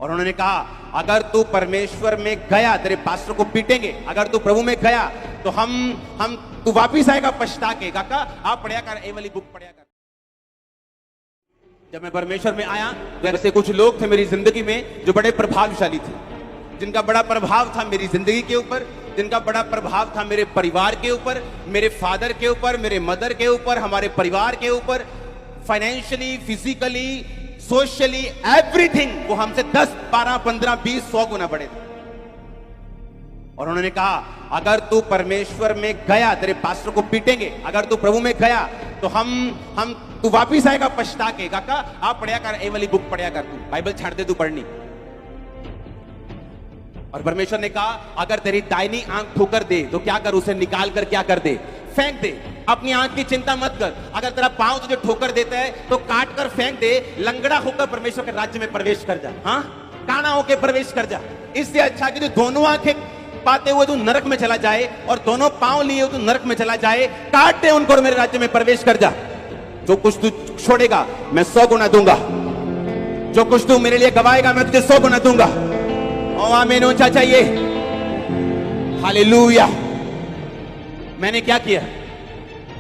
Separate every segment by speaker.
Speaker 1: और उन्होंने कहा अगर तू परमेश्वर में गया, तेरे पास्टर को पीटेंगे, अगर तू प्रभु में गया तो हम तू वापिस आएगा पछता के। काका आप पढ़िया कर, ये वाली बुक पढ़िया कर। जब मैं परमेश्वर में आया तो ऐसे कुछ लोग थे मेरी जिंदगी में जो बड़े प्रभावशाली थे, जिनका बड़ा प्रभाव था मेरी जिंदगी के ऊपर, जिनका बड़ा प्रभाव था मेरे परिवार के ऊपर, मेरे फादर के ऊपर, मेरे मदर के ऊपर, हमारे परिवार के ऊपर, फाइनेंशियली, फिजिकली, सोशली, एवरीथिंग। वो हमसे 10, 12, 15, 20, 100 गुना बड़े थे। और उन्होंने कहा अगर तू परमेश्वर में गया, तेरे पास्टर को पीटेंगे, अगर तू प्रभु में गया तो हम तू वापिस आएगा पछता के। काका आप पढ़िया कर, ये वाली बुक पढ़िया कर, तू बाइबल छाड़ दे, तू पढ़नी। और परमेश्वर ने कहा अगर तेरी दाहिनी आंख ठोकर दे तो क्या कर, उसे निकाल कर क्या कर दे, फेंक दे। अपनी आंख की चिंता मत कर। अगर तेरा पांव तुझे ठोकर देता है तो काट कर फेंक दे, लंगड़ा होकर परमेश्वर के राज्य में प्रवेश कर जा। हाँ, काना होकर प्रवेश कर जा। इससे अच्छा कि तू दोनों आंखें पाते हुए तू नरक में चला जाए और दोनों पांव लिए हुए तू नरक में चला जाए। काट दे उनको और मेरे राज्य में प्रवेश कर जा। जो कुछ तू छोड़ेगा मैं 100 गुना दूंगा, जो कुछ तू मेरे लिए गवाएगा मैं तुझे 100 गुना दूंगा। ओ आमीन ऊंचा चाहिए, हालेलुया। मैंने क्या किया,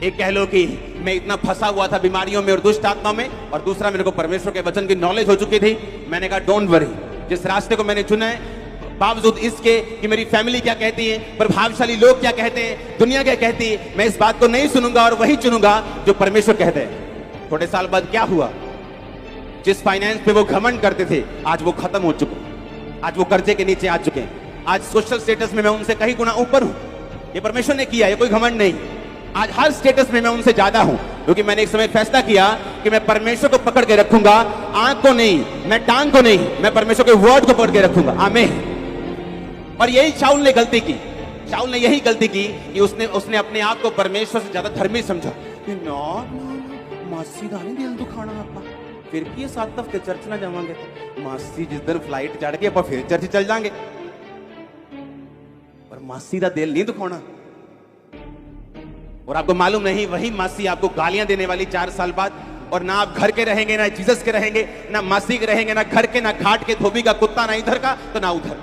Speaker 1: एक कह लो कि मैं इतना फंसा हुआ था बीमारियों में और दुष्ट आत्मा में, और दूसरा मेरे को परमेश्वर के वचन की नॉलेज हो चुकी थी। मैंने कहा डोंट वरी, जिस रास्ते को मैंने चुना है, बावजूद इसके कि मेरी फैमिली क्या कहती है, प्रभावशाली लोग क्या कहते हैं, दुनिया क्या कहती है, मैं इस बात को नहीं सुनूंगा और वही चुनूंगा जो परमेश्वर कहते हैं। थोड़े साल बाद क्या हुआ, जिस फाइनेंस पे वो घमंड करते थे आज वो खत्म हो चुका, आज वो कर्जे के नीचे आ चुके हैं। आज सोशल स्टेटस में मैं उनसे कहीं गुना ऊपर हूं। ये परमेश्वर ने किया, ये कोई घमंड नहीं। आज हर स्टेटस में मैं उनसे ज्यादा हूं, क्योंकि मैंने एक समय फैसला किया कि मैं परमेश्वर को पकड़ के रखूंगा, आंख को नहीं, मैं टांग को नहीं, मैं परमेश्वर के वर्ड को पकड़ के रखूंगा। आमीन। और यही शाऊल ने गलती की, शाऊल ने यही गलती की कि उसने अपने आप को परमेश्वर से ज्यादा धर्मी समझा। मासी का नहीं दिल दुखाना आपका, फिर की 7 हफ्ते चर्च ना जावांगे तो मासी जिस दिन फ्लाइट चढ़ के फिर चर्च चल जाएंगे, पर मासी का दिल नहीं दुखाना। और आपको मालूम नहीं, वही मासी आपको गालियां देने वाली 4 साल बाद, और ना आप घर के रहेंगे, ना जीसस के रहेंगे, ना मासी के रहेंगे, ना घर के, ना घाट के, धोबी का कुत्ता, ना इधर का तो ना उधर।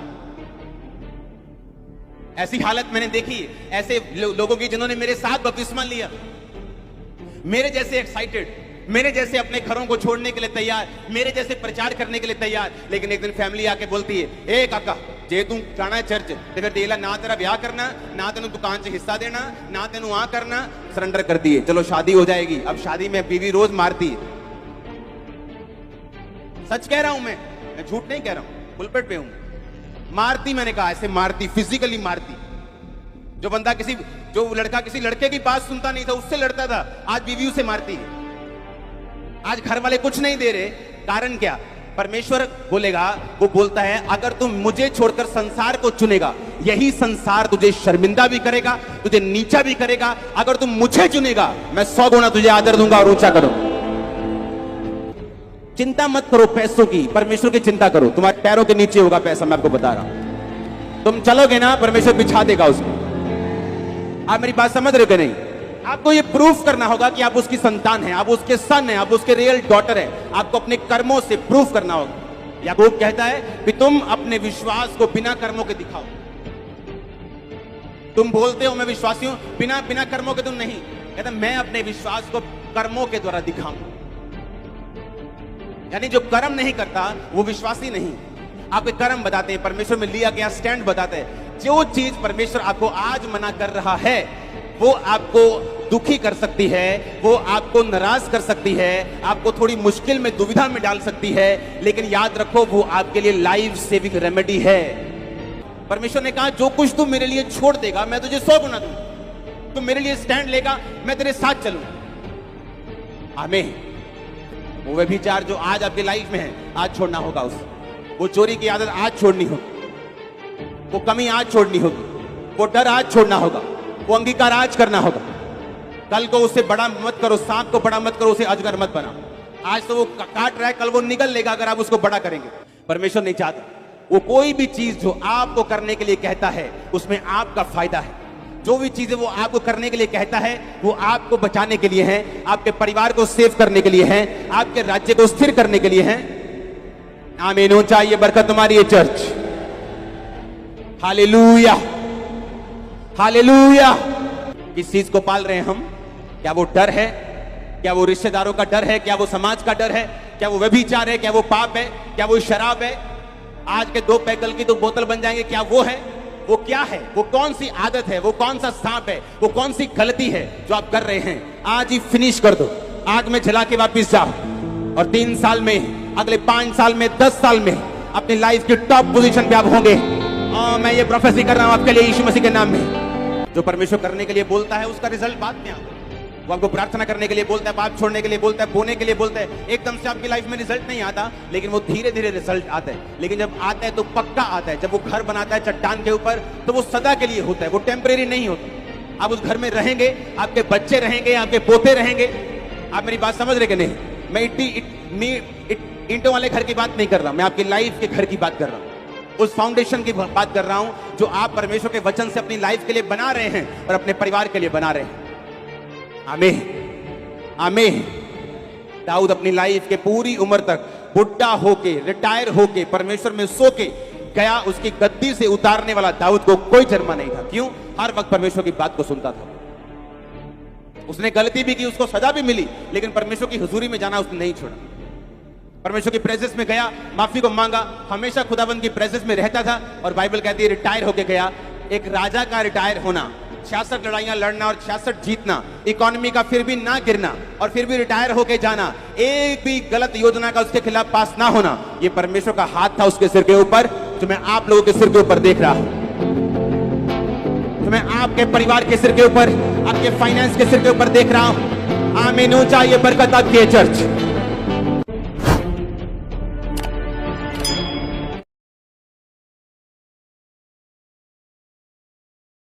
Speaker 1: ऐसी हालत मैंने देखी ऐसे लोगों की जिन्होंने मेरे साथ बपतिस्मा लिया, मेरे जैसे एक्साइटेड, मेरे जैसे अपने घरों को छोड़ने के लिए तैयार, मेरे जैसे प्रचार करने के लिए तैयार। लेकिन एक दिन फैमिली आके बोलती है, ए काका जे तू जाना है चर्च ते फिर देला ना तेरा ब्याह करना, ना तेन दुकान से हिस्सा देना, ना तेन आ करना, सरेंडर कर दिए, चलो शादी हो जाएगी। अब शादी में बीवी रोज मारती है। सच कह रहा हूं मैं झूठ नहीं कह रहा हूं, पुलपिट पे हूं। मारती, मैंने कहा ऐसे मारती, फिजिकली मारती। जो लड़का किसी लड़के की बात सुनता नहीं था उससे लड़ता था, आज बीवी उसे मारती है। आज घर वाले कुछ नहीं दे रहे, कारण क्या, परमेश्वर बोलेगा, वो बोलता है अगर तुम मुझे छोड़कर संसार को चुनेगा, यही संसार तुझे शर्मिंदा भी करेगा, तुझे नीचा भी करेगा। अगर तुम मुझे चुनेगा मैं 100 गुना तुझे आदर दूंगा और ऊंचा करूंगा। चिंता मत करो पैसों की, परमेश्वर की चिंता करो। तुम्हारे पैरों के नीचे होगा पैसा, मैं आपको बता रहा हूं। तुम चलोगे ना, परमेश्वर बिछा देगा उसको। आप मेरी बात समझ रहे हो कि नहीं? आपको ये प्रूफ करना होगा कि आप उसकी संतान हैं, आप उसके सन हैं, आप उसके रियल डॉटर हैं। आपको अपने कर्मों से प्रूफ करना होगा। याकूब कहता है कि तुम अपने विश्वास को बिना कर्मों के दिखाओ। तुम बोलते हो मैं विश्वासी हूं, बिना कर्मों के तुम नहीं। कहता मैं अपने विश्वास को कर्मों के द्वारा दिखाऊं। यानी जो कर्म नहीं करता वो विश्वासी नहीं। आपके कर्म बताते हैं, परमेश्वर में लिया गया स्टैंड बताते हैं। जो चीज परमेश्वर आपको आज मना कर रहा है वो आपको दुखी कर सकती है, वो आपको नाराज कर सकती है, आपको थोड़ी मुश्किल में, दुविधा में डाल सकती है, लेकिन याद रखो वो आपके लिए लाइफ सेविंग रेमेडी है। परमेश्वर ने कहा जो कुछ तू मेरे लिए छोड़ देगा मैं तुझे 100 गुना दूंगा। तू मेरे लिए स्टैंड लेगा, मैं तेरे साथ चलूंगा। आमीन। वो व्यभिचार जो आज आपकी लाइफ में है आज छोड़ना होगा उसे। वो चोरी की आदत आज छोड़नी होगी, वो कमी आज छोड़नी होगी, वो डर आज छोड़ना होगा, वो अंगीकार आज करना होगा। कल को उससे बड़ा मत करो, सांप को बड़ा मत करो, उसे अजगर मत बनाओ। आज तो वो काट रहा है, कल वो निगल लेगा अगर आप उसको बड़ा करेंगे। परमेश्वर नहीं चाहता वो कोई भी चीज जो आपको करने के लिए कहता है उसमें आपका फायदा है। जो भी चीजें वो आपको करने के लिए कहता है वो आपको बचाने के लिए है, आपके परिवार को सेव करने के लिए है, आपके राज्य को स्थिर करने के लिए है। आमीन। ऊंचा ये बरकत तुम्हारी है चर्च। Hallelujah, hallelujah. किस चीज को पाल रहे हैं हम? क्या वो डर है? क्या वो रिश्तेदारों का डर है? क्या वो समाज का डर है? क्या वो व्यभिचार है? क्या वो पाप है? क्या वो शराब है? आज के 2 पैकल की तो बोतल बन जाएंगे, क्या वो है? वो क्या है? वो कौन सी आदत है? वो कौन सा सांप है? वो कौन सी गलती है जो आप कर रहे हैं? आज ही फिनिश कर दो, आग में जला के वापिस जाओ और 3 साल में, अगले 5 साल में, 10 साल में अपनी लाइफ की टॉप पोजीशन पे आप होंगे। मैं ये प्रोफेसी कर रहा हूं आपके लिए यीशु मसीह के नाम में। जो परमेश्वर करने के लिए बोलता है उसका रिजल्ट बाद में आता है। वो आपको प्रार्थना करने के लिए बोलता है, पाप छोड़ने के लिए बोलता है, बोने के लिए बोलता है। एकदम से आपकी लाइफ में रिजल्ट नहीं आता, लेकिन वो धीरे धीरे रिजल्ट आता है। लेकिन जब आता है तो पक्का आता है। जब वो घर बनाता है चट्टान के ऊपर तो वो सदा के लिए होता है, वो टेम्परेरी नहीं होता। आप उस घर में रहेंगे, आपके बच्चे रहेंगे, आपके पोते रहेंगे। आप मेरी बात समझ रहे कि नहीं? मैं ईंटों वाले घर की बात नहीं कर रहा, मैं आपकी लाइफ के घर की बात कर रहा हूं। उस फाउंडेशन की बात कर रहा हूं जो आप परमेश्वर के वचन से अपनी लाइफ के लिए बना रहे हैं और अपने परिवार के लिए बना रहे हैं। आमीन, आमीन। दाऊद अपनी लाइफ के पूरी उम्र तक बुढ़ा होके, रिटायर होके, परमेश्वर में सो के गया। उसकी गद्दी से उतारने वाला दाऊद को कोई शर्मा नहीं था। क्यों? हर वक्त परमेश्वर की बात को सुनता था। उसने गलती भी की, उसको सजा भी मिली, लेकिन परमेश्वर की हुजूरी में जाना उसने नहीं छोड़ा। परमेश्वर की प्रेजेंस में गया, माफी को मांगा, हमेशा खुदाबंद की प्रेजेंस में रहता था। और बाइबल कहती है रिटायर होके गया। एक राजा का रिटायर होना, 66 लड़ाइयां लड़ना और 66 जीतना, इकोनॉमी का फिर भी ना गिरना और फिर भी रिटायर होके जाना, एक भी गलत योजना का उसके खिलाफ पास ना होना, ये परमेश्वर का हाथ था उसके सिर के ऊपर, जो मैं आप लोगों के सिर के ऊपर देख रहा हूं। तो मैं आपके परिवार के सिर के ऊपर, आपके फाइनेंस के सिर के ऊपर देख रहा हूं। आमीन। ऊंचा ये बरकत आपकी है चर्च।